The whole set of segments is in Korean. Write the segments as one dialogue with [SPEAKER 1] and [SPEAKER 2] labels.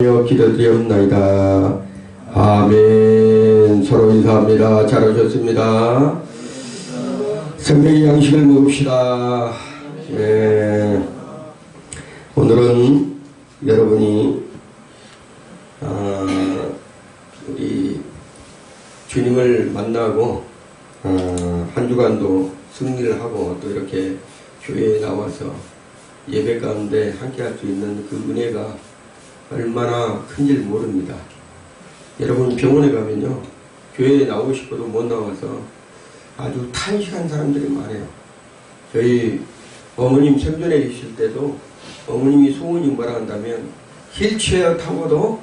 [SPEAKER 1] 기도드리옵나이다. 아멘. 서로 인사합니다. 잘 오셨습니다. 생명의 양식을 먹읍시다. 네. 오늘은 여러분이 우리 주님을 만나고 한 주간도 승리를 하고 또 이렇게 교회에 나와서 예배 가운데 함께 할 수 있는 그 은혜가 얼마나 큰지를 모릅니다. 여러분 병원에 가면요, 교회에 나오고 싶어도 못 나와서 아주 탄식한 사람들이 많아요. 저희 어머님 생전에 계실 때도 어머님이 소원이 뭐라 한다면 휠체어 타고도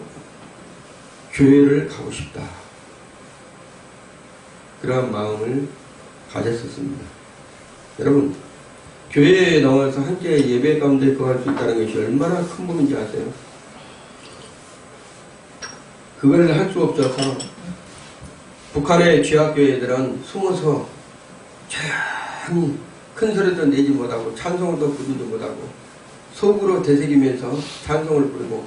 [SPEAKER 1] 교회를 가고 싶다, 그런 마음을 가졌었습니다. 여러분, 교회에 나와서 함께 예배 가운데 거할 수 있다는 것이 얼마나 큰 복인지 아세요? 그걸 할 수 없어서 북한의 지하교회들은 숨어서 조용히 큰 소리도 내지 못하고 찬송도 부르지 못하고 속으로 되새기면서 찬송을 부르고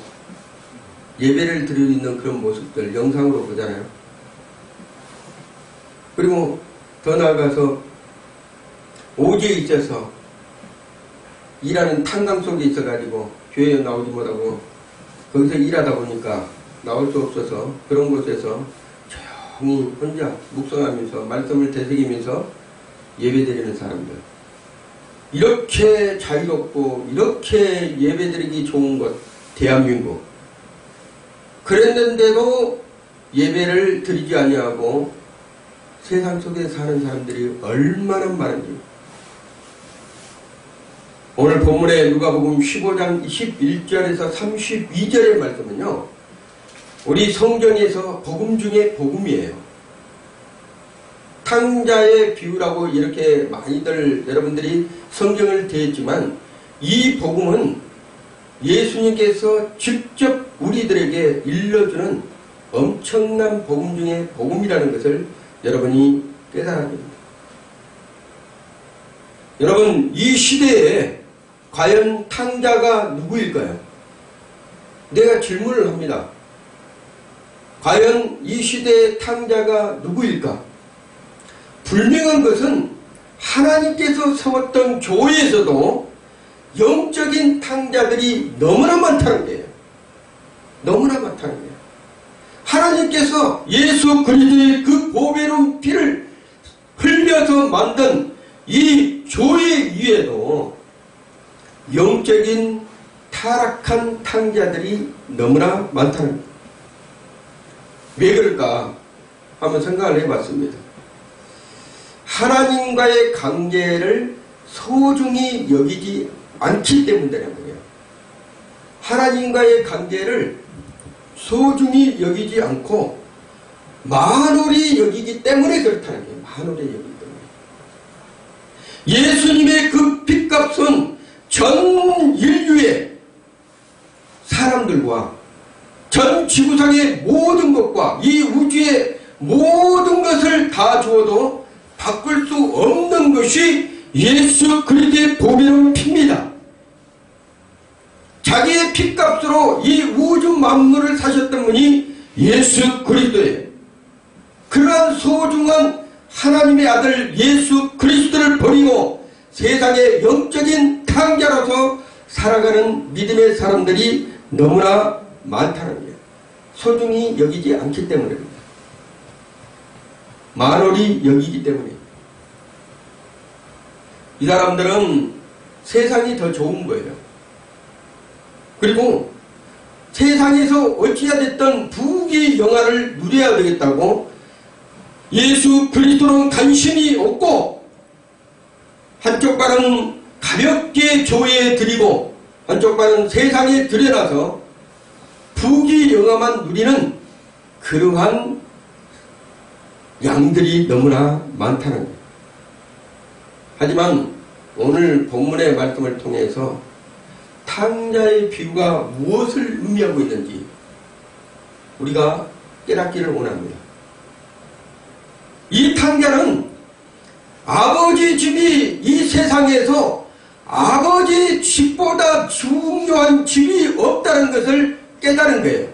[SPEAKER 1] 예배를 드리는 그런 모습들 영상으로 보잖아요. 그리고 더 나아가서 오지에 있어서 일하는 탄광 속에 있어가지고 교회에 나오지 못하고 거기서 일하다 보니까 나올 수 없어서 그런 곳에서 조용히 혼자 묵상하면서 말씀을 되새기면서 예배드리는 사람들, 이렇게 자유롭고 이렇게 예배드리기 좋은 곳 대한민국, 그랬는데도 예배를 드리지 아니하고 세상 속에 사는 사람들이 얼마나 많은지. 오늘 본문에 누가복음 15장 21절에서 32절의 말씀은요, 우리 성경에서 복음 중에 복음이에요. 탕자의 비유라고 이렇게 많이들 여러분들이 성경을 대했지만 이 복음은 예수님께서 직접 우리들에게 일러주는 엄청난 복음 중에 복음이라는 것을 여러분이 깨달아야 됩니다. 여러분, 이 시대에 과연 탕자가 누구일까요? 내가 질문을 합니다. 과연 이 시대의 탕자가 누구일까? 분명한 것은 하나님께서 세웠던 교회에서도 영적인 탕자들이 너무나 많다는 거예요. 너무나 많다는 거예요. 하나님께서 예수 그리스도의 그 보배로운 피를 흘려서 만든 이 교회 위에도 영적인 타락한 탕자들이 너무나 많다는 거예요. 왜 그럴까? 한번 생각을 해봤습니다. 하나님과의 관계를 소중히 여기지 않기 때문이라는 거예요. 하나님과의 관계를 소중히 여기지 않고 만홀히 여기기 때문에 그렇다는 거예요. 만홀히 여기기 때문에. 예수님의 그 핏값은 전 인류의 사람들과 전 지구상의 모든 것과 이 우주의 모든 것을 다 주어도 바꿀 수 없는 것이 예수 그리스도의 보배로운 피입니다. 자기의 핏값으로 이 우주 만물을 사셨던 분이 예수 그리스도예요. 그러한 소중한 하나님의 아들 예수 그리스도를 버리고 세상의 영적인 탕자로서 살아가는 믿음의 사람들이 너무나 많다는 거예요. 소중히 여기지 않기 때문입니다. 만홀히 여기기 때문에. 이 사람들은 세상이 더 좋은 거예요. 그리고 세상에서 어찌해야 됐던 부귀 영화를 누려야 되겠다고 예수 그리스도는 관심이 없고 한쪽 발은 가볍게 교회에 드리고 한쪽 발은 세상에 들여놔서 부귀 영화만 누리는 그러한 양들이 너무나 많다는 거예요. 하지만 오늘 본문의 말씀을 통해서 탕자의 비유가 무엇을 의미하고 있는지 우리가 깨닫기를 원합니다. 이 탕자는 아버지 집이 이 세상에서 아버지 집보다 중요한 집이 없다는 것을 깨달은 거예요.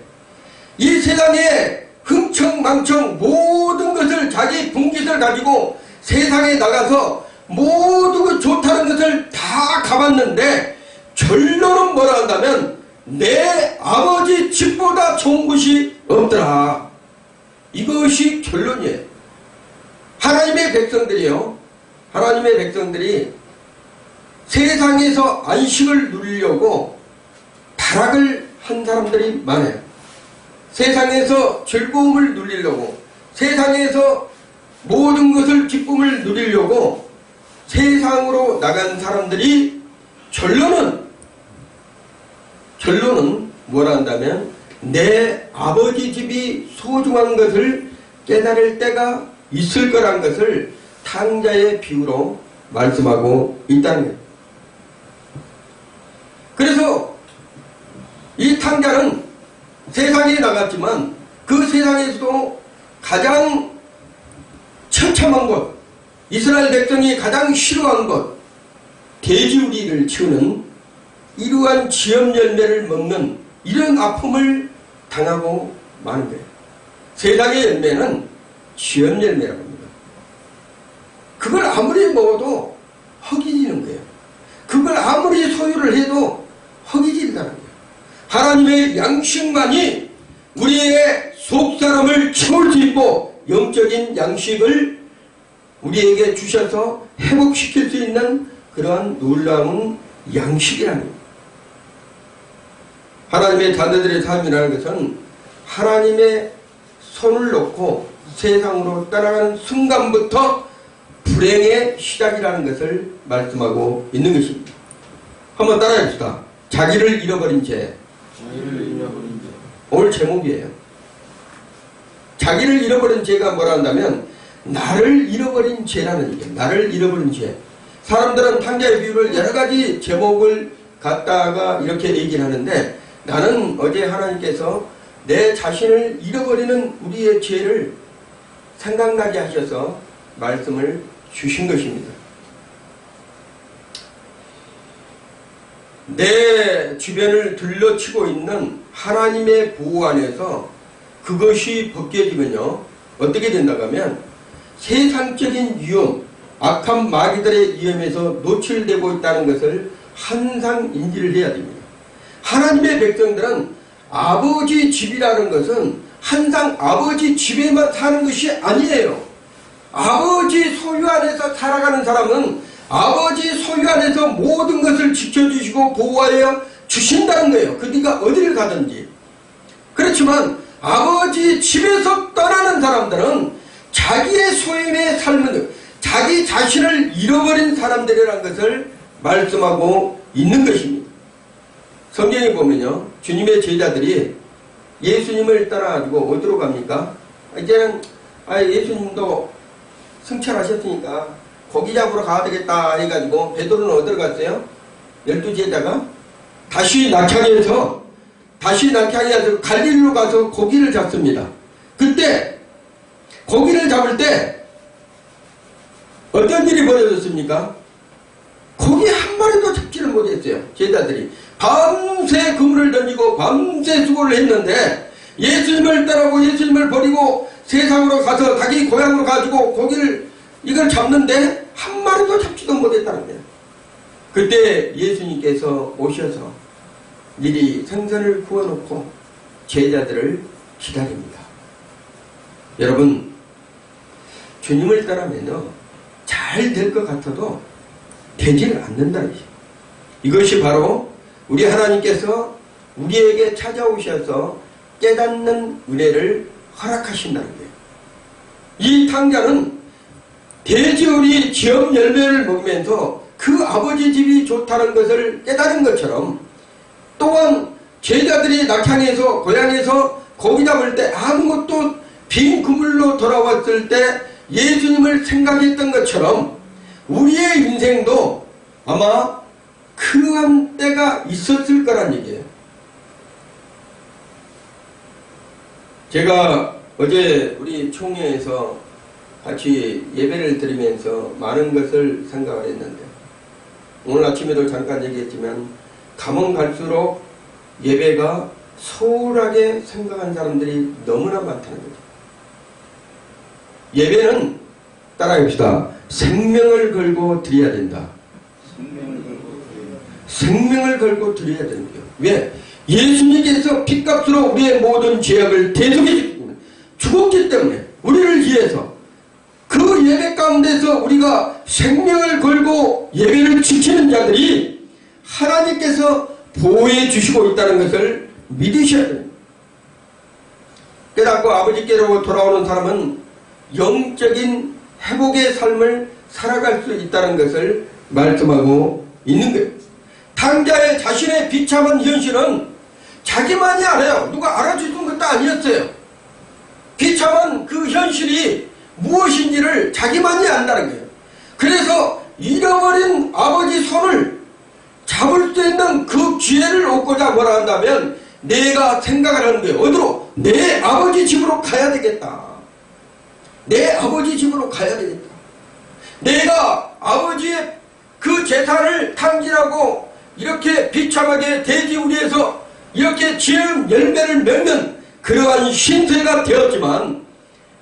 [SPEAKER 1] 이 세상에 흥청망청 모든 것을 자기 분깃을 가지고 세상에 나가서 모든 것 좋다는 것을 다 가봤는데 결론은 뭐라 한다면 내 아버지 집보다 좋은 것이 없더라. 이것이 결론이에요. 하나님의 백성들이요. 하나님의 백성들이 세상에서 안식을 누리려고 타락을 한 사람들이 많아요. 세상에서 즐거움을 누리려고, 세상에서 모든 것을 기쁨을 누리려고 세상으로 나간 사람들이 결론은 뭐라 한다면 내 아버지 집이 소중한 것을 깨달을 때가 있을 거란 것을 탕자의 비유로 말씀하고 있다는 거예요. 그래서 이 탕자는 세상에 나갔지만 그 세상에서도 가장 처참한 것, 이스라엘 백성이 가장 싫어한 것, 돼지우리를 치우는 이러한 지엄 열매를 먹는 이런 아픔을 당하고 마는 거예요. 세상의 열매는 지엄 열매라고 합니다. 그걸 아무리 먹어도 허기지는 거예요. 그걸 아무리 소유를 해도 허기진다는 거예요. 하나님의 양식만이 우리의 속사람을 채울 수 있고 영적인 양식을 우리에게 주셔서 회복시킬 수 있는 그러한 놀라운 양식이라는 거예요. 하나님의 자녀들의 삶이라는 것은 하나님의 손을 놓고 세상으로 떠나가는 순간부터 불행의 시작이라는 것을 말씀하고 있는 것입니다. 한번 따라해봅시다. 자기를 잃어버린 죄. 오늘 제목이에요. 자기를 잃어버린 죄가 뭐라 한다면 나를 잃어버린 죄라는 얘기예요. 나를 잃어버린 죄. 사람들은 탕자의 비유를 여러가지 제목을 갖다가 이렇게 얘기를 하는데 나는 어제 하나님께서 내 자신을 잃어버리는 우리의 죄를 생각나게 하셔서 말씀을 주신 것입니다. 내 주변을 둘러치고 있는 하나님의 보호 안에서 그것이 벗겨지면요 어떻게 된다고 하면 세상적인 위험, 악한 마귀들의 위험에서 노출되고 있다는 것을 항상 인지를 해야 됩니다. 하나님의 백성들은 아버지 집이라는 것은 항상 아버지 집에만 사는 것이 아니에요. 아버지 소유 안에서 살아가는 사람은 아버지 소유 안에서 모든 것을 지켜주시고 보호하여 주신다는 거예요. 그러니까 어디를 가든지. 그렇지만 아버지 집에서 떠나는 사람들은 자기의 소유의 삶은 자기 자신을 잃어버린 사람들이라는 것을 말씀하고 있는 것입니다. 성경에 보면요 주님의 제자들이 예수님을 따라가지고 어디로 갑니까? 이제는 예수님도 승천하셨으니까 고기 잡으러 가야 되겠다 해가지고 베드로는 어디로 갔어요? 12제자가 다시 낙향해서 갈릴리로 가서 고기를 잡습니다. 그때 고기를 잡을 때 어떤 일이 벌어졌습니까? 고기 한 마리도 잡지를 못했어요. 제자들이 밤새 그물을 던지고 밤새 수고를 했는데 예수님을 따라고 예수님을 버리고 세상으로 가서 자기 고향으로 가지고 고기를 이걸 잡는데 한 마리도 잡지도 못했다는 거예요. 그때 예수님께서 오셔서 미리 생선을 구워놓고 제자들을 기다립니다. 여러분 주님을 따르면요 잘 될 것 같아도 되지는 않는다는 것이죠. 이것이 바로 우리 하나님께서 우리에게 찾아오셔서 깨닫는 은혜를 허락하신다는 거예요. 이 탕자는 돼지우리 지엄 열매를 먹으면서 그 아버지 집이 좋다는 것을 깨달은 것처럼 또한 제자들이 낙향에서 고향에서 고기 잡을 때 아무것도 빈 그물로 돌아왔을 때 예수님을 생각했던 것처럼 우리의 인생도 아마 그러한 때가 있었을 거란 얘기예요. 제가 어제 우리 총회에서 같이 예배를 드리면서 많은 것을 생각을 했는데 오늘 아침에도 잠깐 얘기했지만 가면 갈수록 예배가 소홀하게 생각한 사람들이 너무나 많다는 거죠. 예배는 따라해봅시다. 생명을 걸고 드려야 된다. 생명을 걸고 드려야 된대요. 왜? 예수님께서 핏값으로 우리의 모든 죄악을 대속해 죽었기 때문에 우리를 위해서 그 예배 가운데서 우리가 생명을 걸고 예배를 지키는 자들이 하나님께서 보호해 주시고 있다는 것을 믿으셔야 됩니다. 깨닫고 아버지께로 돌아오는 사람은 영적인 회복의 삶을 살아갈 수 있다는 것을 말씀하고 있는 거예요. 당자의 자신의 비참한 현실은 자기만이 알아요. 누가 알아주는 것도 아니었어요. 비참한 그 현실이 무엇인지를 자기만이 안다는 거예요. 그래서 잃어버린 아버지 손을 잡을 수 있는 그 기회를 얻고자 뭐라 한다면 내가 생각을 하는 거예요. 어디로? 내 아버지 집으로 가야 되겠다. 내 아버지 집으로 가야 되겠다. 내가 아버지의 그 재산을 탕진하고 이렇게 비참하게 돼지우리에서 이렇게 지은 열매를 맺는 그러한 신세가 되었지만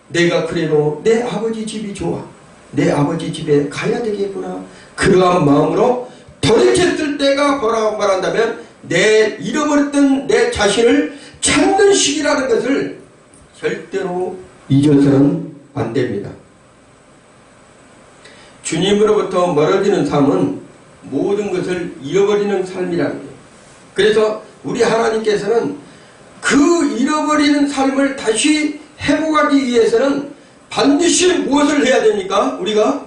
[SPEAKER 1] 내가 그래도 내 아버지 집이 좋아. 내 아버지 집에 가야 되겠구나. 그러한 마음으로 돌이켰을 때가 뭐라고 말한다면 내 잃어버렸던 내 자신을 찾는 시기라는 것을 절대로 잊어서는 안 됩니다. 주님으로부터 멀어지는 삶은 모든 것을 잃어버리는 삶이라는 거예요. 그래서 우리 하나님께서는 그 잃어버리는 삶을 다시 회복하기 위해서는 반드시 무엇을 해야 됩니까? 우리가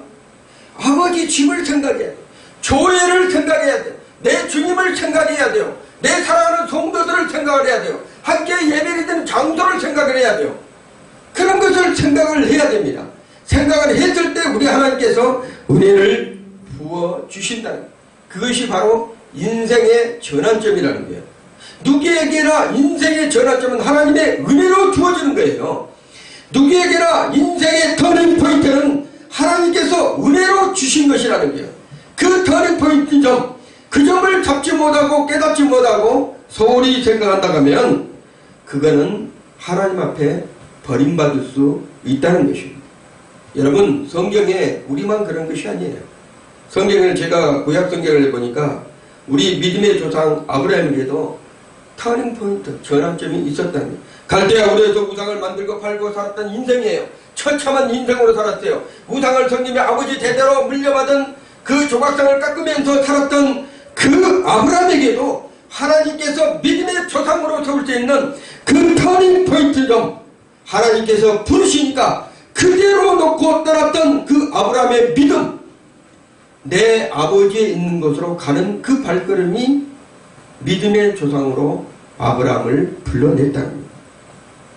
[SPEAKER 1] 아버지 집을 생각해야 돼요. 교회를 생각해야 돼요. 내 주님을 생각해야 돼요. 내 사랑하는 성도들을 생각을 해야 돼요. 함께 예배를 드리는 장소를 생각을 해야 돼요. 그런 것을 생각을 해야 됩니다. 생각을 했을 때 우리 하나님께서 은혜를 부어주신다는 거예요. 그것이 바로 인생의 전환점이라는 거예요. 누구에게나 인생의 전환점은 하나님의 은혜로 주어지는 거예요. 누구에게나 인생의 터닝포인트는 하나님께서 은혜로 주신 것이라는 거예요. 그 터닝포인트 점, 그 점을 잡지 못하고 깨닫지 못하고 소홀히 생각한다고 하면 그거는 하나님 앞에 버림받을 수 있다는 것입니다. 여러분, 성경에 우리만 그런 것이 아니에요. 성경을 제가 구약 성경을 보니까 우리 믿음의 조상 아브라함에게도 터닝포인트, 전환점이 있었다는 거예요. 갈대아 우르에서 우상을 만들고 팔고 살았던 인생이에요. 처참한 인생으로 살았어요. 우상을 섬기며 아버지 대대로 물려받은 그 조각상을 깎으면서 살았던 그 아브라함에게도 하나님께서 믿음의 조상으로 세울 수 있는 그 터닝포인트 점 하나님께서 부르시니까 그대로 놓고 떠났던 그 아브라함의 믿음, 내 아버지에 있는 곳으로 가는 그 발걸음이 믿음의 조상으로 아브라함을 불러냈다는 겁니다.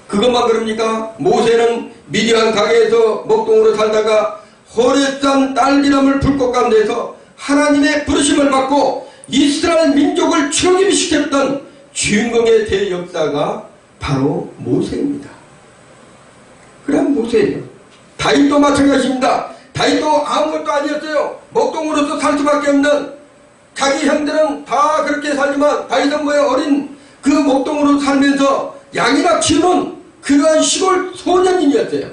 [SPEAKER 1] 그것만 그럽니까? 모세는 미디안 강에서 목동으로 살다가 호렙산 딸기나물 불꽃 가운데서 하나님의 부르심을 받고 이스라엘 민족을 출애굽시켰던 주인공의 대역사가 바로 모세입니다. 그럼 모세예요. 다윗도 마찬가지입니다. 다윗도 아무것도 아니었어요. 목동으로서 살 수밖에 없는, 자기 형들은 다 그렇게 살지만 다윗은 어린 그 목동으로 살면서 양이나 키우는 그러한 시골 소년인이었어요.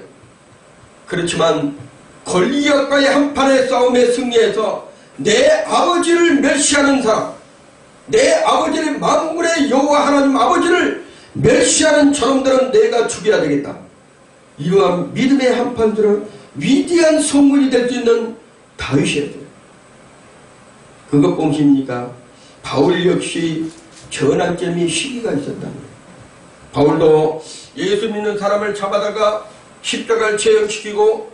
[SPEAKER 1] 그렇지만 골리앗과의 한판의 싸움에 승리해서 내 아버지를 멸시하는 사람, 내 아버지를 만군의 여호와 하나님 아버지를 멸시하는 저놈들은 내가 죽여야 되겠다. 이러한 믿음의 한판들은 위대한 성군이 될 수 있는 다윗이었어요. 그것 보십니까? 바울 역시 전환점이 시기가 있었다는 거예요. 바울도 예수 믿는 사람을 잡아다가 십자가를 체험시키고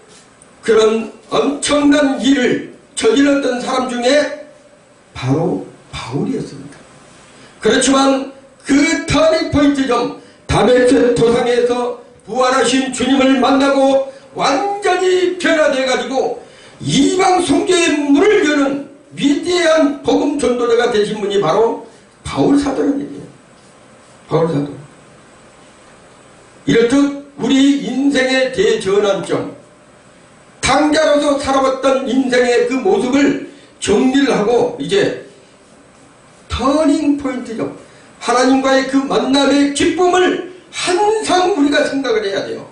[SPEAKER 1] 그런 엄청난 일을 저질렀던 사람 중에 바로 바울이었습니다. 그렇지만 그 터닝포인트 점 다메섹 도상에서 부활하신 주님을 만나고 완전히 변화되어가지고 이방 성교의 문을 여는 위대한 복음 전도자가 되신 분이 바로 바울 사도라는 얘기예요. 바울 사도. 이렇듯 우리 인생의 대전환점, 당자로서 살아왔던 인생의 그 모습을 정리를 하고 이제 터닝 포인트죠. 하나님과의 그 만남의 기쁨을 항상 우리가 생각을 해야 돼요.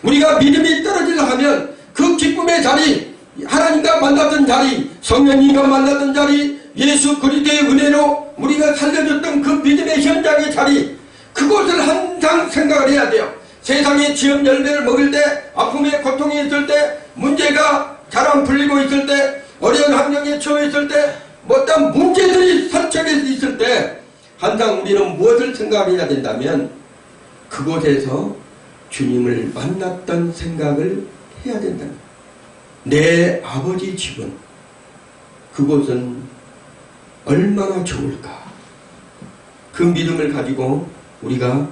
[SPEAKER 1] 우리가 믿음이 떨어지려 하면 그 기쁨의 자리, 하나님과 만났던 자리, 성령님과 만났던 자리, 예수 그리스도의 은혜로 우리가 살려줬던 그 믿음의 현장의 자리, 그것을 항상 생각을 해야 돼요. 세상에 지연 열매를 먹을 때, 아픔에 고통이 있을 때, 문제가 자랑 불리고 있을 때, 어려운 환경에 처해 있을 때, 어떤 문제들이 설정해 있을 때 항상 우리는 무엇을 생각해야 된다면 그곳에서 주님을 만났던 생각을 해야 된다. 내 아버지 집은 그곳은 얼마나 좋을까. 그 믿음을 가지고 우리가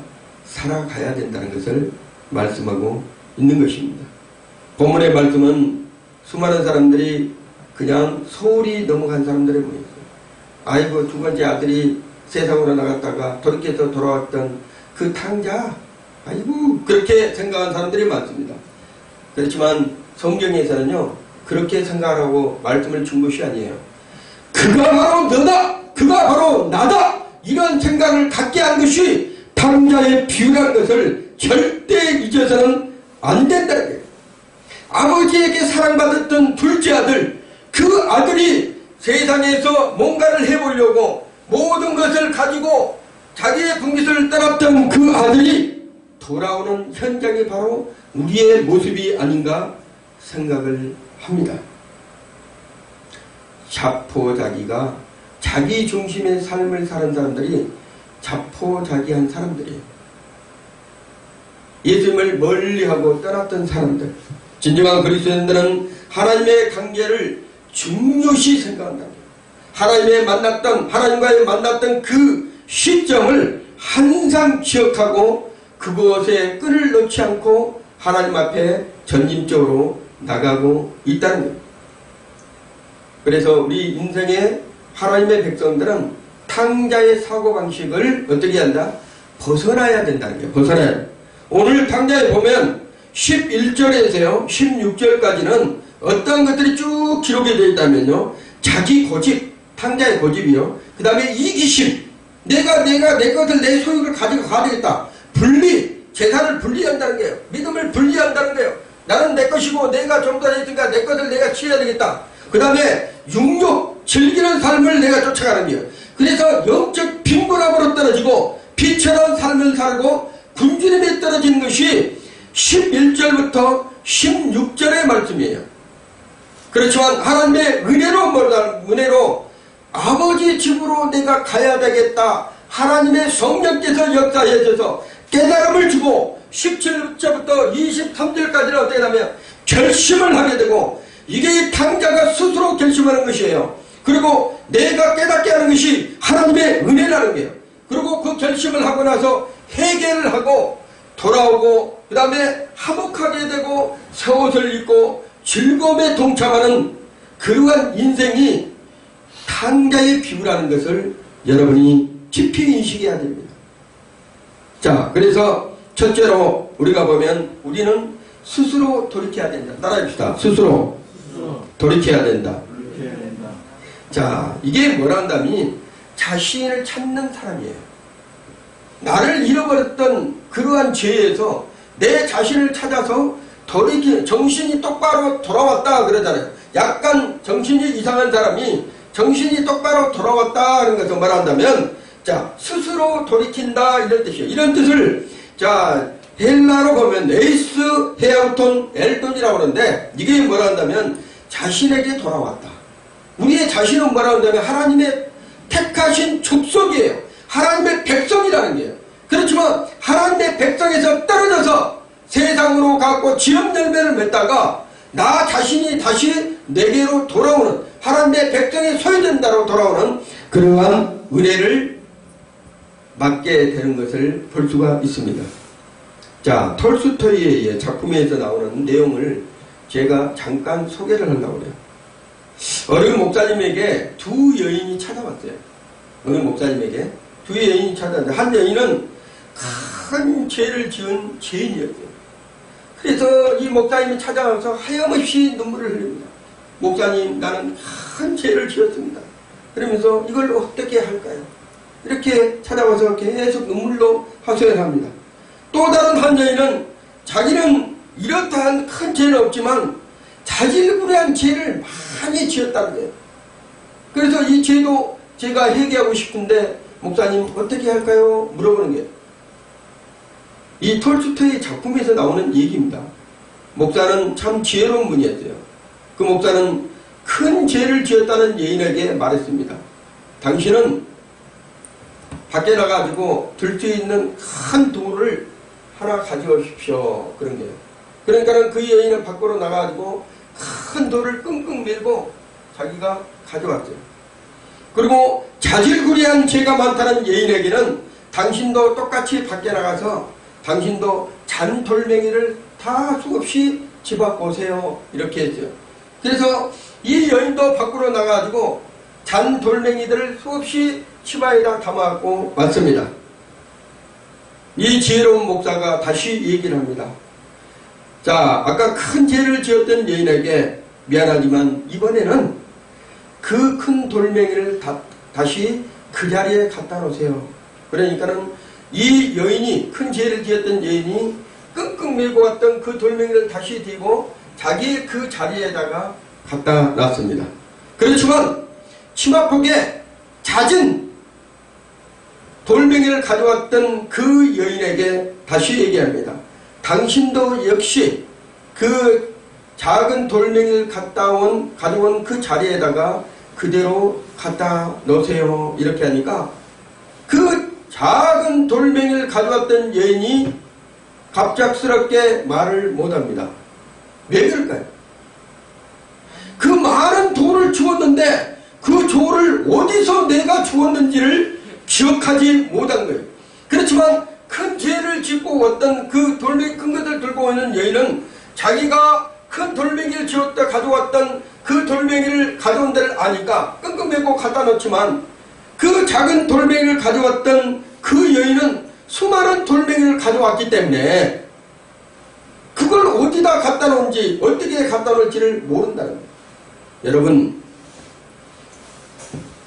[SPEAKER 1] 살아가야 된다는 것을 말씀하고 있는 것입니다. 본문의 말씀은 수많은 사람들이 그냥 소홀히 넘어간 사람들이 보였어요. 아이고, 두 번째 아들이 세상으로 나갔다가 돌이켜서 돌아왔던 그 탕자, 아이고, 그렇게 생각한 사람들이 많습니다. 그렇지만 성경에서는요, 그렇게 생각하라고 말씀을 준 것이 아니에요. 그가 바로 너다! 그가 바로 나다! 이런 생각을 갖게 한 것이 탕자의 비유라는 것을 절대 잊어서는 안 된다는 거예요. 아버지에게 사랑받았던 둘째 아들, 그 아들이 세상에서 뭔가를 해보려고 모든 것을 가지고 자기의 분깃을 따랐던 그 아들이 돌아오는 현장이 바로 우리의 모습이 아닌가 생각을 합니다. 자포자기가 자기 중심의 삶을 사는 사람들이 자포자기한 사람들이에요. 예수님을 멀리하고 떠났던 사람들, 진정한 그리스도인들은 하나님의 관계를 중요시 생각한다. 하나님과의 만났던 그 시점을 항상 기억하고 그곳에 끈을 놓지 않고 하나님 앞에 전진적으로 나가고 있다는 거예요. 그래서 우리 인생의 하나님의 백성들은 탕자의 사고방식을 어떻게 한다? 벗어나야 된다는 거예요. 벗어나야 돼요. 오늘 탕자에 보면 11절에서요 16절까지는 어떤 것들이 쭉 기록이 되어 있다면요, 자기 고집, 탕자의 고집이요, 그 다음에 이기심, 내가 내 것을, 내 소유를 가지고 가야 되겠다, 분리, 재산을 분리한다는 거예요. 믿음을 분리한다는 거예요. 나는 내 것이고 내가 좀 더 했으니까 내 것을 내가 취해야 되겠다. 그 다음에 육욕, 즐기는 삶을 내가 쫓아가는 거예요. 그래서 영적 빈곤함으로 떨어지고 비천한 삶을 살고 굶주림에 떨어지는 것이 11절부터 16절의 말씀이에요. 그렇지만 하나님의 은혜로 아버지 집으로 내가 가야 되겠다. 하나님의 성령께서 역사해 주셔서 깨달음을 주고 17절부터 23절까지는 어떻게 하냐면 결심을 하게 되고, 이게 이 탕자가 스스로 결심하는 것이에요. 그리고 내가 깨닫게 하는 것이 하나님의 은혜라는 거예요. 그리고 그 결심을 하고 나서 회개를 하고 돌아오고 그 다음에 화목하게 되고 새 옷을 입고 즐거움에 동참하는 그러한 인생이 탕자의 비유라는 것을 여러분이 깊이 인식해야 됩니다. 자, 그래서 첫째로 우리가 보면 우리는 스스로 돌이켜야 된다. 따라합시다. 스스로 돌이켜야 된다. 자, 이게 뭐란다면 자신을 찾는 사람이에요. 나를 잃어버렸던 그러한 죄에서 내 자신을 찾아서 정신이 똑바로 돌아왔다 그러잖아요. 약간 정신이 이상한 사람이 정신이 똑바로 돌아왔다 하는 것을 말한다면, 자, 스스로 돌이킨다 이런 뜻이에요. 이런 뜻을 자 헬라로 보면 에이스 헤아우톤 엘돈이라고 하는데, 이게 뭐라 한다면 자신에게 돌아왔다. 우리의 자신은 뭐라 한다면 하나님의 택하신 족속이에요. 하나님의 백성이라는 거예요. 그렇지만 하나님의 백성에서 떨어져서 세상으로 가고 지연 열매를 맺다가 나 자신이 다시 내게로 돌아오는, 하나님의 백성이 소유된다로 돌아오는 그러한 은혜를 맞게 되는 것을 볼 수가 있습니다. 자, 톨스토이의 작품에서 나오는 내용을 제가 잠깐 소개를 하려고 해요. 어느 목사님에게 두 여인이 찾아왔어요. 어느 목사님에게 두 여인이 찾아왔는데, 한 여인은 큰 죄를 지은 죄인이었어요. 그래서 이 목사님이 찾아와서 하염없이 눈물을 흘립니다. 목사님, 나는 큰 죄를 지었습니다. 그러면서 이걸 어떻게 할까요? 이렇게 찾아와서 계속 눈물로 하소연을 합니다. 또 다른 한 여인은 자기는 이렇다한 큰 죄는 없지만 자질구레한 죄를 많이 지었다는 거예요. 그래서 이 죄도 제가 회개하고 싶은데 목사님 어떻게 할까요? 물어보는 거예요. 이 톨스토이의 작품에서 나오는 얘기입니다. 목사는 참 지혜로운 분이었어요. 그 목사는 큰 죄를 지었다는 여인에게 말했습니다. 당신은 밖에 나가지고 들 수 있는 큰 돌을 하나 가져오십시오. 그런 거예요. 그러니까는 그 여인은 밖으로 나가지고 큰 돌을 끙끙 밀고 자기가 가져왔어요. 그리고 자질구레한 죄가 많다는 여인에게는 당신도 똑같이 밖에 나가서 당신도 잔 돌멩이를 다 수없이 집어갖고 오세요. 이렇게 했죠. 그래서 이 여인도 밖으로 나가가지고 잔 돌멩이들을 수없이 치마에다 담아갖고 왔습니다. 이 지혜로운 목사가 다시 얘기를 합니다. 자, 아까 큰 죄를 지었던 여인에게 미안하지만 이번에는 그 큰 돌멩이를 다시 그 자리에 갖다 놓으세요. 그러니까는 이 여인이, 큰 죄를 지었던 여인이 끙끙 밀고 왔던 그 돌멩이를 다시 들고 자기의 그 자리에다가 갖다 놨습니다. 그렇지만 치마폭에 잦은 돌멩이를 가져왔던 그 여인에게 다시 얘기합니다. 당신도 역시 그 작은 돌멩이를 가져온 그 자리에다가 그대로 갖다 놓으세요. 이렇게 하니까 그 작은 돌멩이를 가져왔던 여인이 갑작스럽게 말을 못합니다. 왜 그럴까요? 그 많은 돌을 주웠는데 그 돌을 어디서 내가 주웠는지를 기억하지 못한 거예요. 그렇지만 큰 죄를 짓고 왔던 그 돌멩이 큰 것을 들고 오는 여인은 자기가 큰 돌멩이를 지었다 가져왔던 그 돌멩이를 가져온 데를 아니까 끙끙 메고 갖다 놓지만 그 작은 돌멩이를 가져왔던 그 여인은 수많은 돌멩이를 가져왔기 때문에 그걸 어디다 갖다 놓은지 어떻게 갖다 놓을지를 모른다는 거예요. 여러분,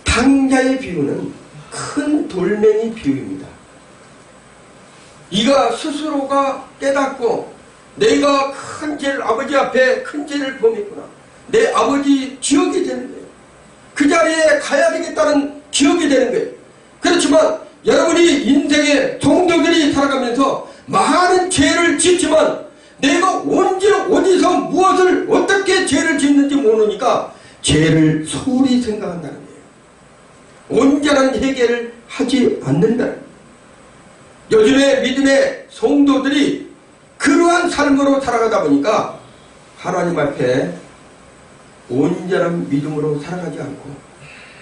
[SPEAKER 1] 탕자의 비유는 큰 돌멩이 비유입니다. 이가 스스로가 깨닫고 내가 큰 죄를 아버지 앞에 큰 죄를 범했구나. 내 아버지 기억이 되는 거예요. 그 자리에 가야 되겠다는 기억이 되는 거예요. 그렇지만 여러분이 인생의 성도들이 살아가면서 많은 죄를 짓지만 내가 언제 어디서 무엇을 어떻게 죄를 짓는지 모르니까 죄를 소홀히 생각한다는 거예요. 온전한 회개를 하지 않는다는 거예요. 요즘에 믿음의 성도들이 그러한 삶으로 살아가다 보니까 하나님 앞에 온전한 믿음으로 살아가지 않고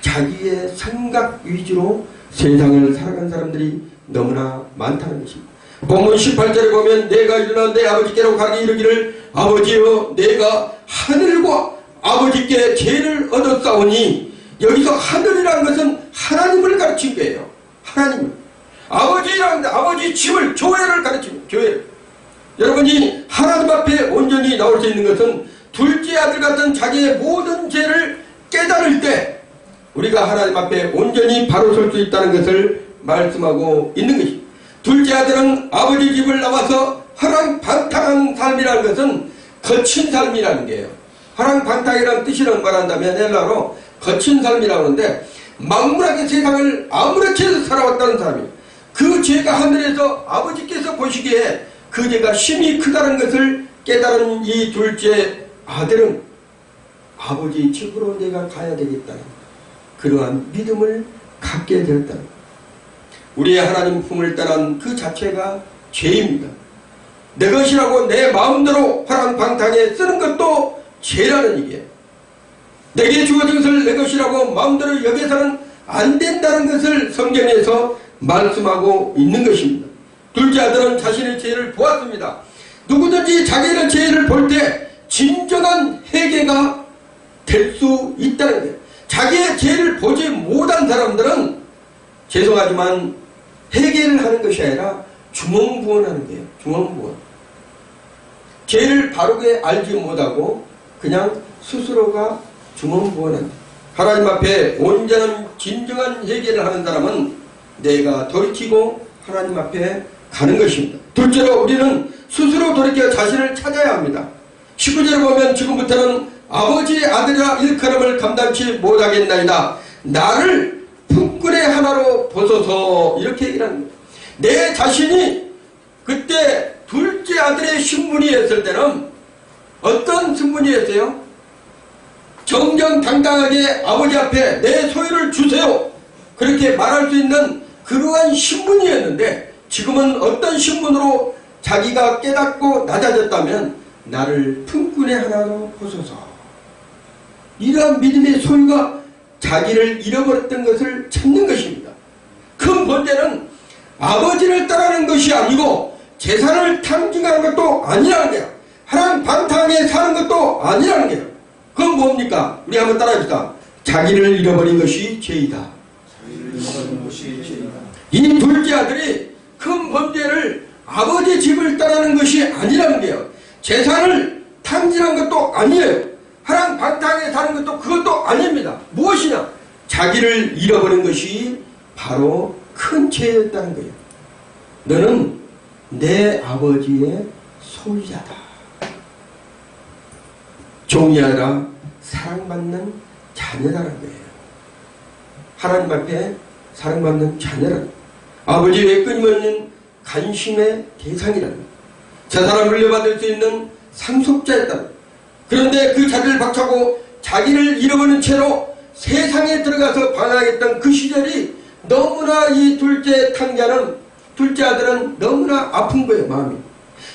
[SPEAKER 1] 자기의 생각 위주로 세상을 살아간 사람들이 너무나 많다는 것입니다. 본문 18절에 보면 내가 일어나 내 아버지께로 가기 이르기를 아버지여 내가 하늘과 아버지께 죄를 얻었사오니 여기서 하늘이라는 것은 하나님을 가르친 거예요. 하나님. 아버지라는 아버지 집을 교회를 가르칩니다. 교회를. 여러분이 하나님 앞에 온전히 나올 수 있는 것은 둘째 아들 같은 자기의 모든 죄를 깨달을 때 우리가 하나님 앞에 온전히 바로 설 수 있다는 것을 말씀하고 있는 것입니다. 둘째 아들은 아버지 집을 나와서 허랑방탕한 삶이라는 것은 거친 삶이라는 게요. 허랑방탕이라는 뜻이라는 말한다면 헬라로 거친 삶이라고 하는데 막무가내 세상을 아무렇지 않게 살아왔다는 사람이에요. 그 죄가 하늘에서 아버지께서 보시기에 그 죄가 심히 크다는 것을 깨달은 이 둘째 아들은 아버지 집으로 내가 가야 되겠다는 그러한 믿음을 갖게 되었다는 우리의 하나님 품을 떠난 그 자체가 죄입니다. 내 것이라고 내 마음대로 허랑방탕에 쓰는 것도 죄라는 얘기예요. 내게 주어진 것을 내 것이라고 마음대로 여겨서는 안 된다는 것을 성경에서 말씀하고 있는 것입니다. 둘째 아들은 자신의 죄를 보았습니다. 누구든지 자기의 죄를 볼 때 진정한 회개가 될 수 있다는 거예요. 자기의 죄를 보지 못한 사람들은 죄송하지만 회개를 하는 것이 아니라 중언부언하는 거예요. 중언부언. 죄를 바르게 알지 못하고 그냥 스스로가 중언부언한다. 하나님 앞에 온전한 진정한 회개를 하는 사람은 내가 돌이키고 하나님 앞에 가는 것입니다. 둘째로 우리는 스스로 돌이켜 자신을 찾아야 합니다. 19절에 보면 지금부터는 아버지의 아들이라 일컬음을 감당치 못하겠나이다. 나를 품꾼의 하나로 보소서. 이렇게 얘기를 합니다. 내 자신이 그때 둘째 아들의 신분이었을 때는 어떤 신분이었어요? 정정당당하게 아버지 앞에 내 소유를 주세요. 그렇게 말할 수 있는 그러한 신분이었는데 지금은 어떤 신분으로 자기가 깨닫고 낮아졌다면 나를 품꾼의 하나로 보소서. 이러한 믿음의 소유가 자기를 잃어버렸던 것을 찾는 것입니다. 그 문제는 아버지를 따르는 것이 아니고 재산을 탕진하는 것도 아니라는 거야. 하나님 방탕하게 사는 것도 아니라는 거야. 그건 뭡니까? 우리 한번 따라합시다. 자기를 잃어버린 것이 죄이다. 이 둘째 아들이 큰 범죄를 아버지 집을 따르는 것이 아니라는 거예요. 재산을 탕진한 것도 아니에요. 하나님 방탕하게 사는 것도 그것도 아닙니다. 무엇이냐? 자기를 잃어버린 것이 바로 큰 죄였다는 거예요. 너는 내 아버지의 소유자다. 종이 아니라 사랑받는 자녀라는 거예요. 하나님 앞에 사랑받는 자녀라는 거예요. 아버지의 끊임없는 관심의 대상이라는 거예요. 재산을 물려받을 수 있는 상속자였다는 거예요. 그런데 그 자리를 박차고 자기를 잃어버린 채로 세상에 들어가서 방황했던 그 시절이 너무나 이 둘째 탕자는, 둘째 아들은 너무나 아픈 거예요. 마음이.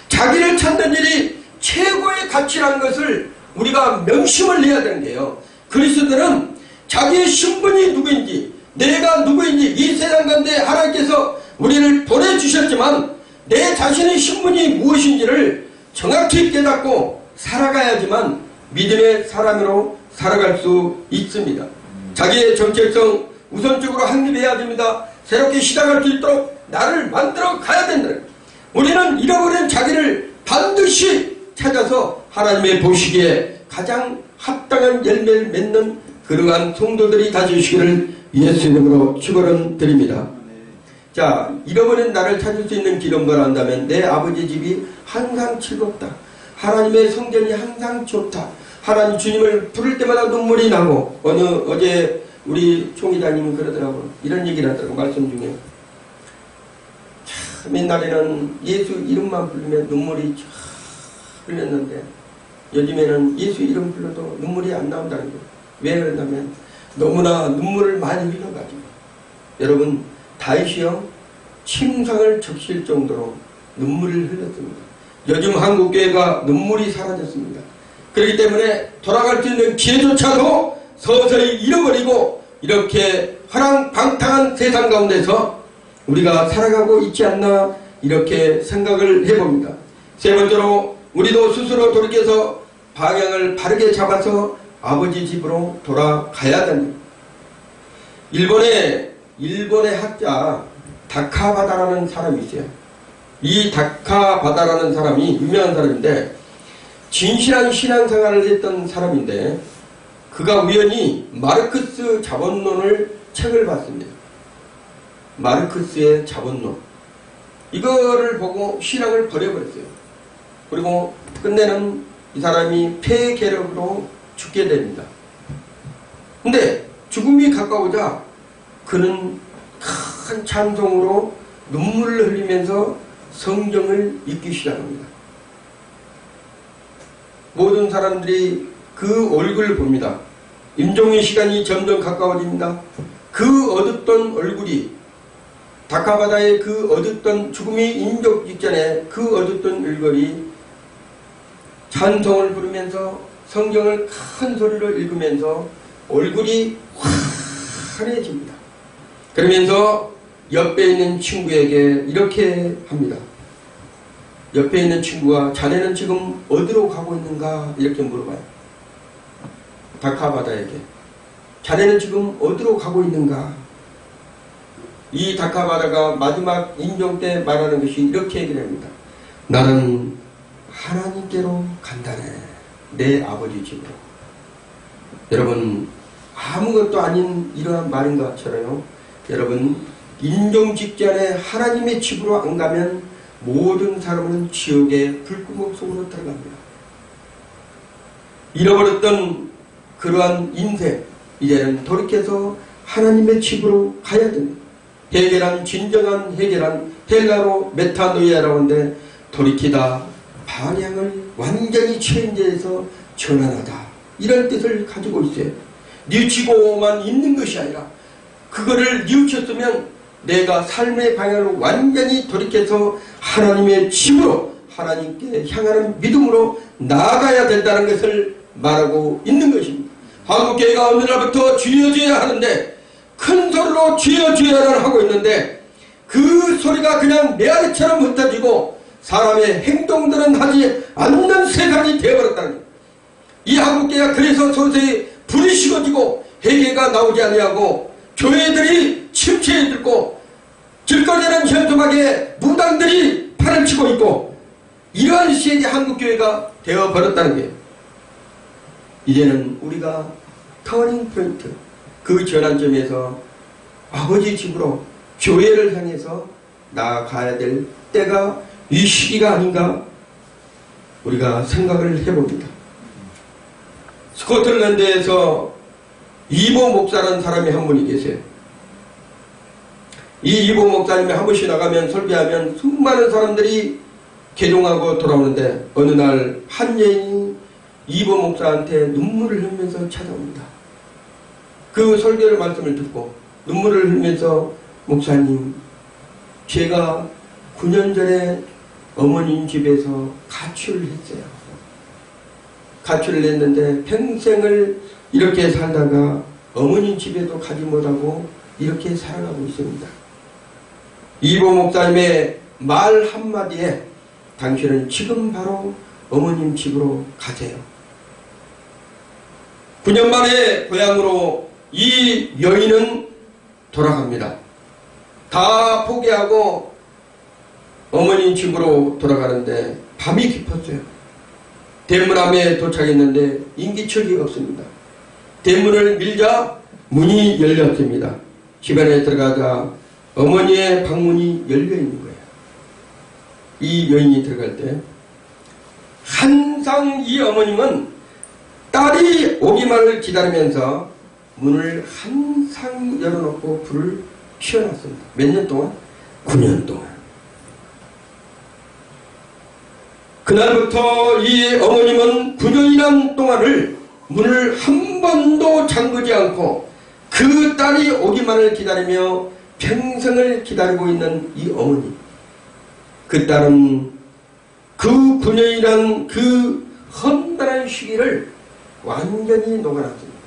[SPEAKER 1] 자기를 찾는 일이 최고의 가치라는 것을 우리가 명심을 해야 되는 게요. 그리스도는 자기의 신분이 누구인지, 내가 누구인지, 이 세상 가운데 하나님께서 우리를 보내주셨지만 내 자신의 신분이 무엇인지를 정확히 깨닫고 살아가야지만 믿음의 사람으로 살아갈 수 있습니다. 자기의 정체성 우선적으로 확립해야 됩니다. 새롭게 시작할 수 있도록 나를 만들어 가야 된다. 우리는 잃어버린 자기를 반드시 찾아서 하나님의 보시기에 가장 합당한 열매를 맺는 그러한 성도들이 다지시기를 예수 이름으로 축원드립니다. 자, 잃어버린 나를 찾을 수 있는 길은 뭐라 한다면 내 아버지 집이 항상 즐겁다. 하나님의 성전이 항상 좋다. 하나님 주님을 부를 때마다 눈물이 나고, 어제 우리 총회장님은 그러더라고요. 이런 얘기를 하더라고요. 말씀 중에. 참 옛날에는 예수 이름만 부르면 눈물이 쫙 흘렸는데 요즘에는 예수 이름 불러도 눈물이 안 나온다는 거예요. 왜 그러냐면 너무나 눈물을 많이 흘려가지고. 여러분, 다윗이요 침상을 적실 정도로 눈물을 흘렸습니다. 요즘 한국교회가 눈물이 사라졌습니다. 그렇기 때문에 돌아갈 수 있는 기회조차도 서서히 잃어버리고 이렇게 화랑방탕한 세상 가운데서 우리가 살아가고 있지 않나 이렇게 생각을 해봅니다. 세 번째로 우리도 스스로 돌이켜서 방향을 바르게 잡아서 아버지 집으로 돌아가야 됩니다. 일본의 학자 다카바다라는 사람이 있어요. 이 다카바다라는 사람이 유명한 사람인데 진실한 신앙생활을 했던 사람인데 그가 우연히 마르크스 자본론을 책을 봤습니다. 마르크스의 자본론. 이거를 보고 신앙을 버려버렸어요. 그리고 끝내는 이 사람이 폐결핵으로 죽게 됩니다. 근데 죽음이 가까우자 그는 큰 찬송으로 눈물을 흘리면서 성경을 읽기 시작합니다. 모든 사람들이 그 얼굴을 봅니다. 임종의 시간이 점점 가까워집니다. 그 어둡던 얼굴이 다카바다의 그 어둡던 죽음이 인적 직전에 그 어둡던 얼굴이 찬송을 부르면서 성경을 큰 소리로 읽으면서 얼굴이 환해집니다. 그러면서 옆에 있는 친구에게 이렇게 합니다. 옆에 있는 친구가 자네는 지금 어디로 가고 있는가 이렇게 물어봐요. 다카바다에게 자네는 지금 어디로 가고 있는가. 이 다카바다가 마지막 임종 때 말하는 것이 이렇게 얘기를 합니다. 나는 하나님께로 간다네. 내 아버지 집으로. 여러분 아무것도 아닌 이러한 말인 것처럼요. 여러분 인종 직전에 하나님의 집으로 안 가면 모든 사람은 지옥의 불구멍 속으로 들어갑니다. 잃어버렸던 그러한 인생, 이제는 돌이켜서 하나님의 집으로 가야 됩니다. 해결한, 진정한 해결한 헬라로 메타노이아라고 하는데, 돌이키다 방향을 완전히 체인지해서 전환하다, 이런 뜻을 가지고 있어요. 뉘우치고만 있는 것이 아니라 그거를 뉘우쳤으면 내가 삶의 방향을 완전히 돌이켜서 하나님의 집으로, 하나님께 향하는 믿음으로 나아가야 된다는 것을 말하고 있는 것입니다. 한국교회가 어느 날부터 주여 주여 하는데, 큰 소리로 주여 주여를 하고 있는데, 그 소리가 그냥 메아리처럼 흩어지고 사람의 행동들은 하지 않는 세상이 되어버렸다는 거예요. 이 한국교회가 그래서 서서히 불이 식어지고 회개가 나오지 아니하고 교회들이 침체에 들고 길거리는 현수막에 무당들이 팔을 치고 있고, 이러한 시행이 한국교회가 되어버렸다는 거예요. 이제는 우리가 터닝 포인트, 그 전환점에서 아버지 집으로, 교회를 향해서 나아가야 될 때가 이 시기가 아닌가 우리가 생각을 해봅니다. 스코틀랜드에서 이보 목사라는 사람이 한 분이 계세요. 이 이보 목사님이 한 번씩 나가면 설교하면 수많은 사람들이 개종하고 돌아오는데, 어느 날 한 여인이 이보 목사한테 눈물을 흘리면서 찾아옵니다. 그 설교를 말씀을 듣고 눈물을 흘리면서, 목사님, 제가 9년 전에 어머님 집에서 가출을 했어요. 가출을 했는데 평생을 이렇게 살다가 어머님 집에도 가지 못하고 이렇게 살아가고 있습니다. 이보 목사님의 말 한마디에 당신은 지금 바로 어머님 집으로 가세요. 9년 만에 고향으로 이 여인은 돌아갑니다. 다 포기하고 어머님 집으로 돌아가는데 밤이 깊었어요. 대문함에 도착했는데 인기척이 없습니다. 대문을 밀자 문이 열렸습니다. 집안에 들어가자 어머니의 방문이 열려있는 거예요. 이 여인이 들어갈 때 항상 이 어머님은 딸이 오기만을 기다리면서 문을 항상 열어놓고 불을 피워놨습니다. 몇 년 동안? 9년 동안. 그날부터 이 어머님은 9년이란 동안을 문을 한 번도 잠그지 않고 그 딸이 오기만을 기다리며 평생을 기다리고 있는 이 어머니. 그 딸은 그 9년이란 그 험난한 시기를 완전히 녹아놨습니다.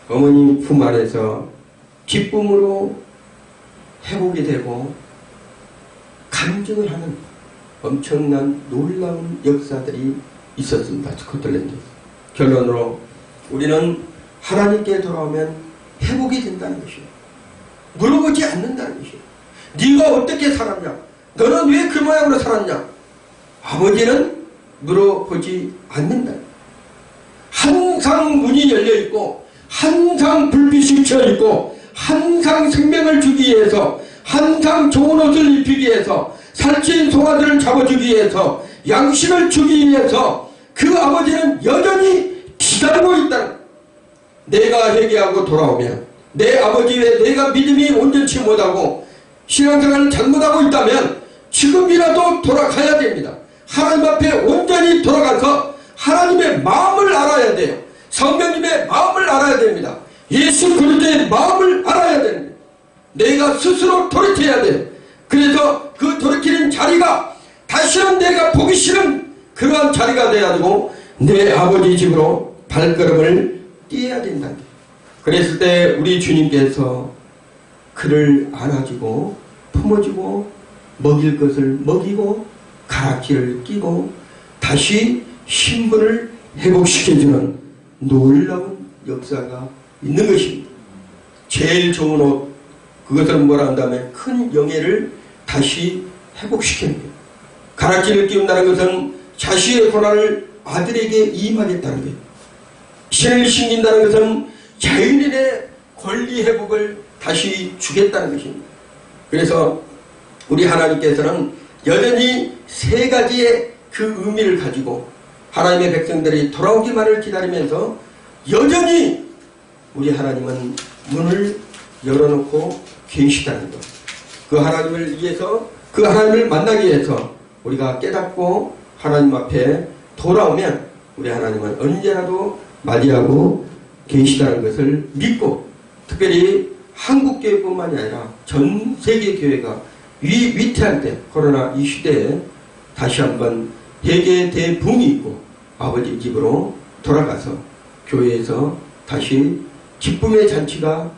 [SPEAKER 1] 어머니 품 안에서 기쁨으로 회복이 되고 간증을 하는 엄청난 놀라운 역사들이 있었습니다. 스코틀랜드에서. 결론으로 우리는 하나님께 돌아오면 회복이 된다는 것이에요. 물어보지 않는다는 것이에요. 네가 어떻게 살았냐? 너는 왜 그 모양으로 살았냐? 아버지는 물어보지 않는다. 항상 문이 열려있고 항상 불빛이 켜있고 항상 생명을 주기 위해서, 항상 좋은 옷을 입히기 위해서, 살찐 송아지를 잡아주기 위해서, 양식을 주기 위해서 그 아버지는 여전히 기다리고 있다. 내가 회개하고 돌아오면, 내 아버지 외에 내가 믿음이 온전치 못하고 신앙생활을 잘못하고 있다면 지금이라도 돌아가야 됩니다. 하나님 앞에 온전히 돌아가서 하나님의 마음을 알아야 돼요. 성령님의 마음을 알아야 됩니다. 예수 그리스도의 마음을 알아야 됩니다. 내가 스스로 돌이켜야 돼요. 그래서 그 돌이키는 자리가 다시는 내가 보기 싫은 그러한 자리가 돼가지고 내 아버지 집으로 발걸음을 띄어야 된다. 그랬을 때 우리 주님께서 그를 안아주고 품어주고 먹일 것을 먹이고 가락지를 끼고 다시 신분을 회복시켜주는 놀라운 역사가 있는 것입니다. 제일 좋은 옷, 그것을 뭐라 한다면 큰 영예를 다시 회복시키는 거예요. 가락지를 끼운다는 것은 자신의 고난을 아들에게 임하겠다는 거예요. 신을 신긴다는 것은 자연인의 권리 회복을 다시 주겠다는 것입니다. 그래서 우리 하나님께서는 여전히 세 가지의 그 의미를 가지고 하나님의 백성들이 돌아오기만을 기다리면서 여전히 우리 하나님은 문을 열어놓고 계시다는 것. 그 하나님을 위해서, 그 하나님을 만나기 위해서 우리가 깨닫고 하나님 앞에 돌아오면 우리 하나님은 언제라도 맞이하고 계시다는 것을 믿고, 특별히 한국교회뿐만이 아니라 전 세계 교회가 위태할 때, 코로나 이 시대에 다시 한번 회개의 대붕이 있고 아버지 집으로 돌아가서 교회에서 다시 기쁨의 잔치가